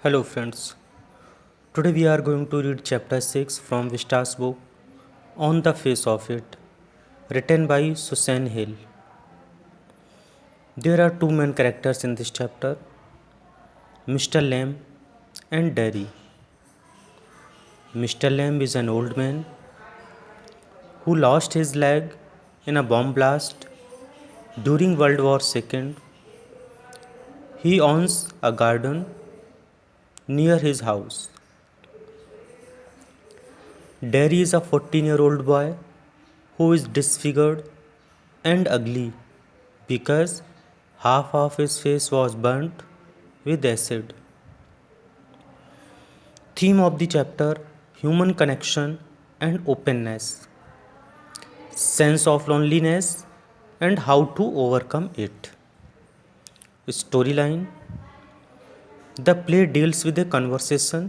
Hello friends. Today we are going to read chapter 6 from Vista's book On the Face of It, written by Susan Hill. There are two main characters in this chapter, Mr. Lamb and Derry. Mr. Lamb is an old man who lost his leg in a bomb blast during World War II. He owns a garden near his house. Derry is a 14-year-old boy who is disfigured and ugly because half of his face was burnt with acid. Theme of the chapter: human connection and openness, sense of loneliness and how to overcome it. Storyline: the play deals with a conversation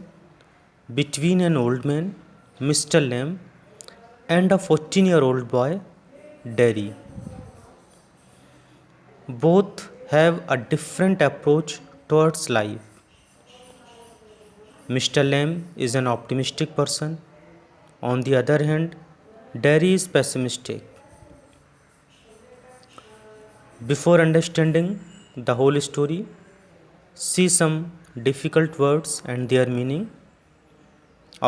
between an old man, Mr. Lamb, and a 14-year-old boy, Derry. Both have a different approach towards life. Mr. Lamb is an optimistic person. On the other hand, Derry is pessimistic. Before understanding the whole story, see some difficult words and their meaning.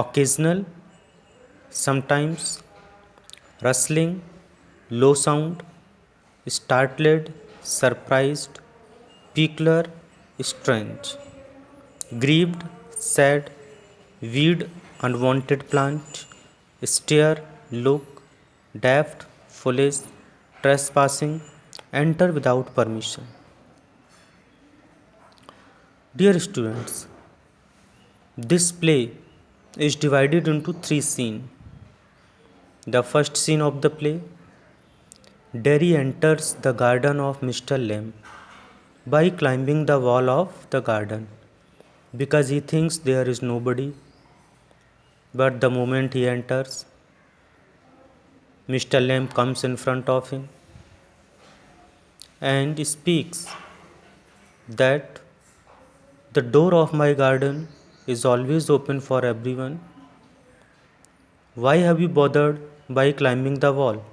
Occasional, sometimes, rustling, low sound, startled, surprised, peculiar, strange, grieved, sad, weed, unwanted plant, stare, look, daft, foolish, trespassing, enter without permission. Dear students, this play is divided into three scenes. The first scene of the play: Derry enters the garden of Mr. Lamb by climbing the wall of the garden because he thinks there is nobody. But the moment he enters, Mr. Lamb comes in front of him and speaks that the door of my garden is always open for everyone. Why have you bothered by climbing the wall?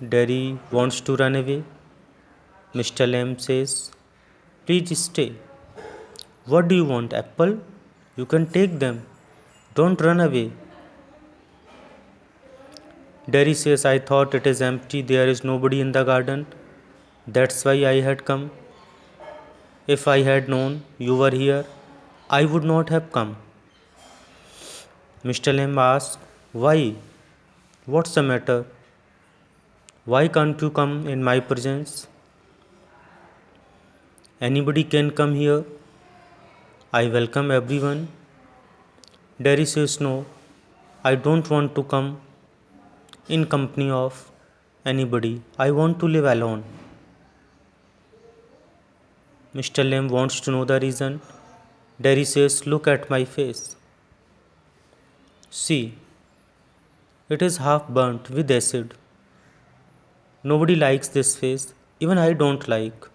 Derry wants to run away. Mr. Lamb says, please stay. What do you want, apple? You can take them. Don't run away. Derry says, I thought it is empty. There is nobody in the garden. That's why I had come. If I had known you were here, I would not have come. Mr. Lamb asks, why? What's the matter? Why can't you come in my presence? Anybody can come here. I welcome everyone. Derry says, no, I don't want to come in company of anybody. I want to live alone. Mr. Lamb wants to know the reason. Derry says, look at my face. See, it is half burnt with acid. Nobody likes this face. Even I don't like.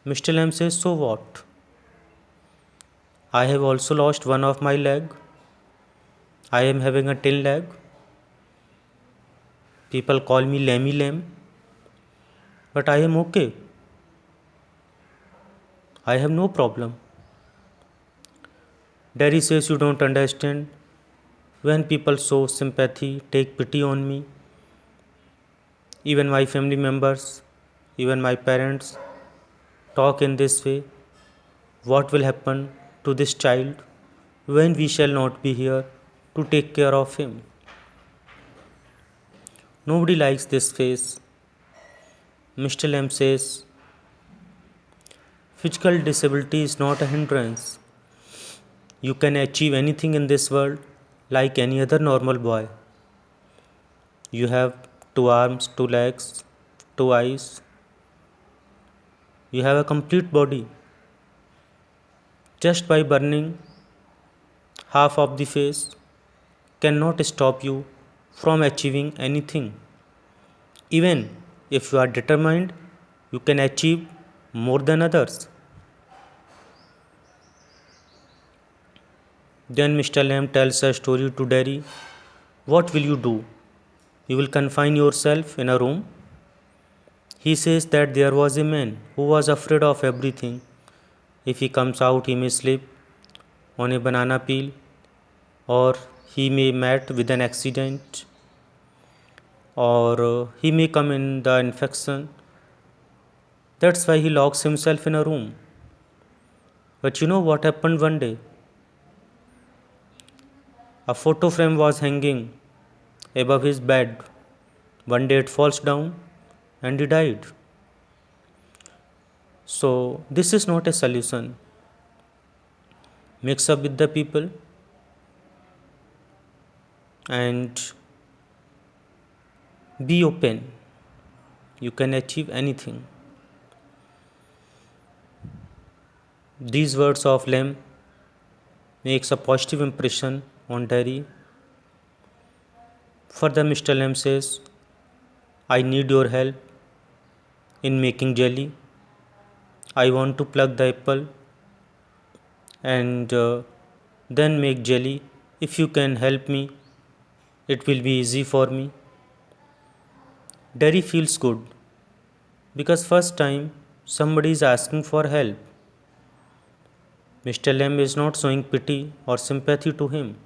Mr. Lamb says, so what? I have also lost one of my leg. I am having a tin leg. People call me Lammy Lamb. But I am okay. I have no problem. Derry says, you don't understand. When people show sympathy, take pity on me, even my family members, even my parents talk in this way, what will happen to this child when we shall not be here to take care of him? Nobody likes this face. Mr. Lamb says, physical disability is not a hindrance. You can achieve anything in this world like any other normal boy. You have 2 arms, 2 legs, 2 eyes. You have a complete body. Just by burning half of the face cannot stop you from achieving anything. Even if you are determined, you can achieve more than others. Then Mr. Lamb tells a story to Derry. What will you do? You will confine yourself in a room? He says that there was a man who was afraid of everything. If he comes out, he may slip on a banana peel, or he may meet with an accident, or he may come in the infection. That's why he locks himself in a room. But you know what happened one day? A photo frame was hanging above his bed. One day it falls down and he died. So, this is not a solution. Mix up with the people and be open. You can achieve anything. These words of Lamb makes a positive impression on Derry. Further, Mr. Lamb says, I need your help in making jelly. I want to pluck the apple and then make jelly. If you can help me, it will be easy for me. Derry feels good because first time somebody is asking for help. Mr. Lamb is not showing pity or sympathy to him.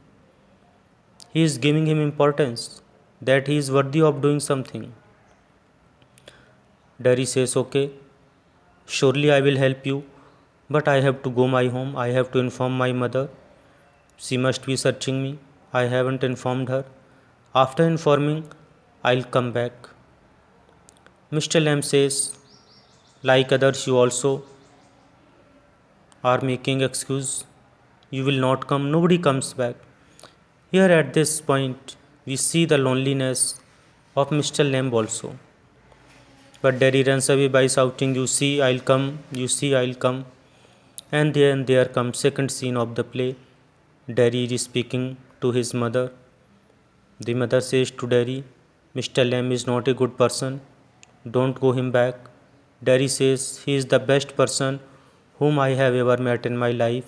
He is giving him importance that he is worthy of doing something. Derry says, okay, surely I will help you, but I have to go my home. I have to inform my mother. She must be searching me. I haven't informed her. After informing, I'll come back. Mr. Lamb says, like others, you also are making excuse. You will not come. Nobody comes back. Here at this point, we see the loneliness of Mr. Lamb also. But Derry runs away by shouting, you see, I'll come. You see, I'll come. And then there comes second scene of the play. Derry is speaking to his mother. The mother says to Derry, Mr. Lamb is not a good person. Don't go him back. Derry says, he is the best person whom I have ever met in my life.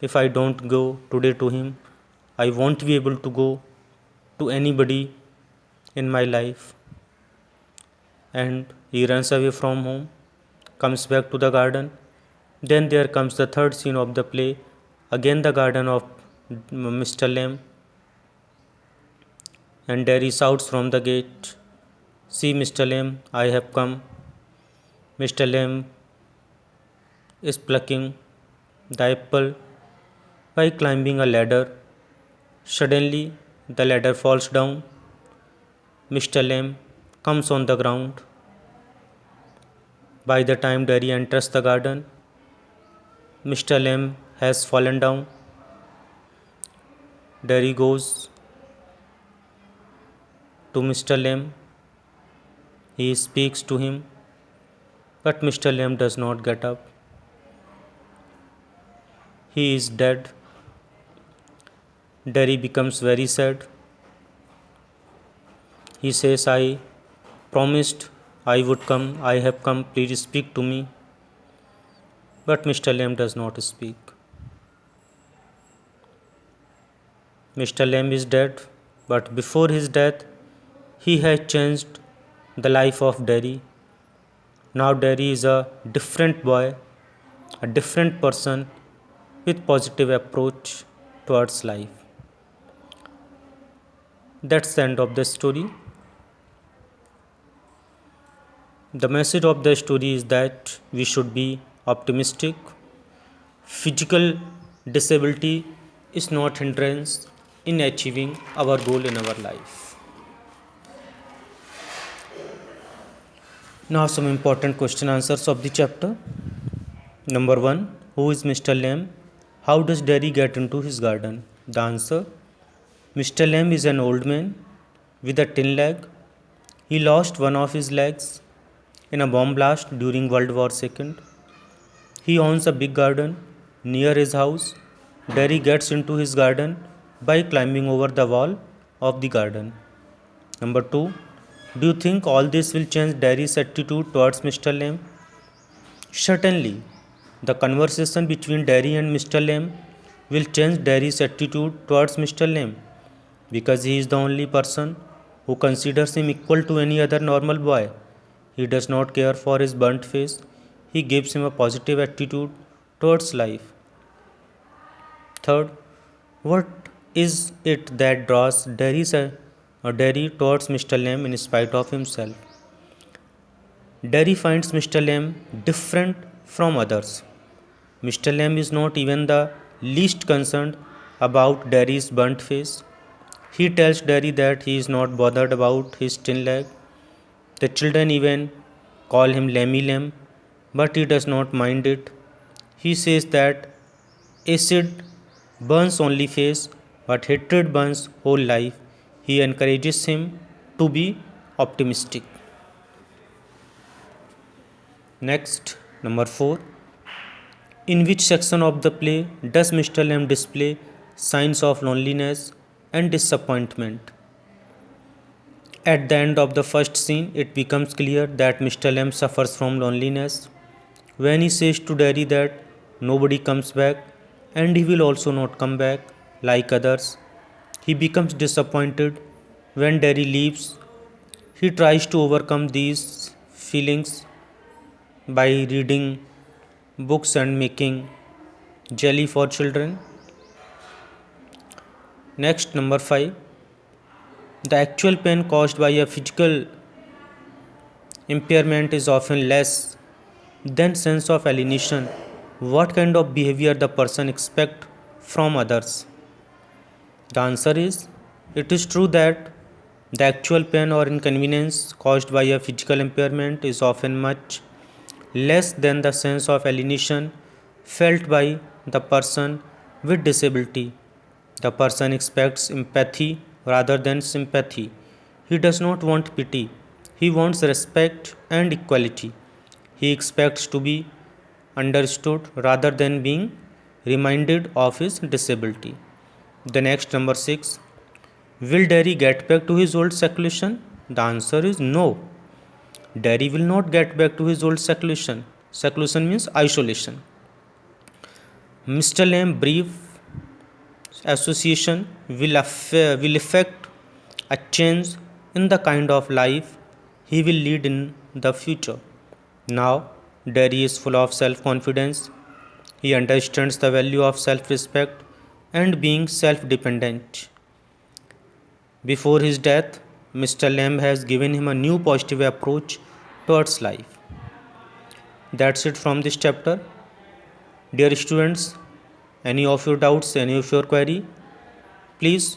If I don't go today to him, I won't be able to go to anybody in my life. And he runs away from home, comes back to the garden. Then there comes the third scene of the play, again the garden of Mr. Lamb. And Derry shouts from the gate, see Mr. Lamb, I have come. Mr. Lamb is plucking the apple by climbing a ladder. Suddenly, the ladder falls down. Mr. Lamb comes on the ground. By the time Derry enters the garden, Mr. Lamb has fallen down. Derry goes to Mr. Lamb. He speaks to him, but Mr. Lamb does not get up. He is dead. Derry becomes very sad. He says, I promised I would come. I have come. Please speak to me. But Mr. Lamb does not speak. Mr. Lamb is dead, but before his death, he has changed the life of Derry. Now Derry is a different boy, a different person with positive approach towards life. That's the end of the story. The message of the story is that we should be optimistic. Physical disability is not hindrance in achieving our goal in our life. Now some important question answers of the chapter. Number 1. Who is Mr. Lamb? How does Derry get into his garden? The answer. Mr. Lamb is an old man with a tin leg. He lost one of his legs in a bomb blast during World War II. He owns a big garden near his house. Derry gets into his garden by climbing over the wall of the garden. Number 2. Do you think all this will change Derry's attitude towards Mr. Lamb? Certainly, the conversation between Derry and Mr. Lamb will change Derry's attitude towards Mr. Lamb because he is the only person who considers him equal to any other normal boy. He does not care for his burnt face, he gives him a positive attitude towards life. Third, what is it that draws Derry towards Mr. Lamb in spite of himself? Derry finds Mr. Lamb different from others. Mr. Lamb is not even the least concerned about Derry's burnt face. He tells Derry that he is not bothered about his thin leg. The children even call him Lemmy Lamb, but he does not mind it. He says that acid burns only face, but hatred burns whole life. He encourages him to be optimistic. Next, number 4. In which section of the play does Mr. Lamb display signs of loneliness and disappointment? At the end of the first scene, it becomes clear that Mr. Lamb suffers from loneliness when he says to Derry that nobody comes back and he will also not come back like others. He becomes disappointed when Derry leaves. He tries to overcome these feelings by reading books and making jelly for children. Next, number 5. The actual pain caused by a physical impairment is often less than sense of alienation. What kind of behavior the person expect from others? The answer is, it is true that the actual pain or inconvenience caused by a physical impairment is often much less than the sense of alienation felt by the person with disability. The person expects empathy rather than sympathy. He does not want pity. He wants respect and equality. He expects to be understood rather than being reminded of his disability. The next, number 6. Will Derry get back to his old seclusion? The answer is no. Derry will not get back to his old seclusion. Seclusion means isolation. Mr. Lamb brief association will effect a change in the kind of life he will lead in the future. Now, Derry is full of self-confidence. He understands the value of self-respect and being self-dependent. Before his death, Mr. Lamb has given him a new positive approach towards life. That's it from this chapter. Dear students, any of your doubts, any of your query, please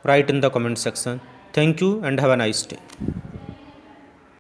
write in the comment section. Thank you and have a nice day.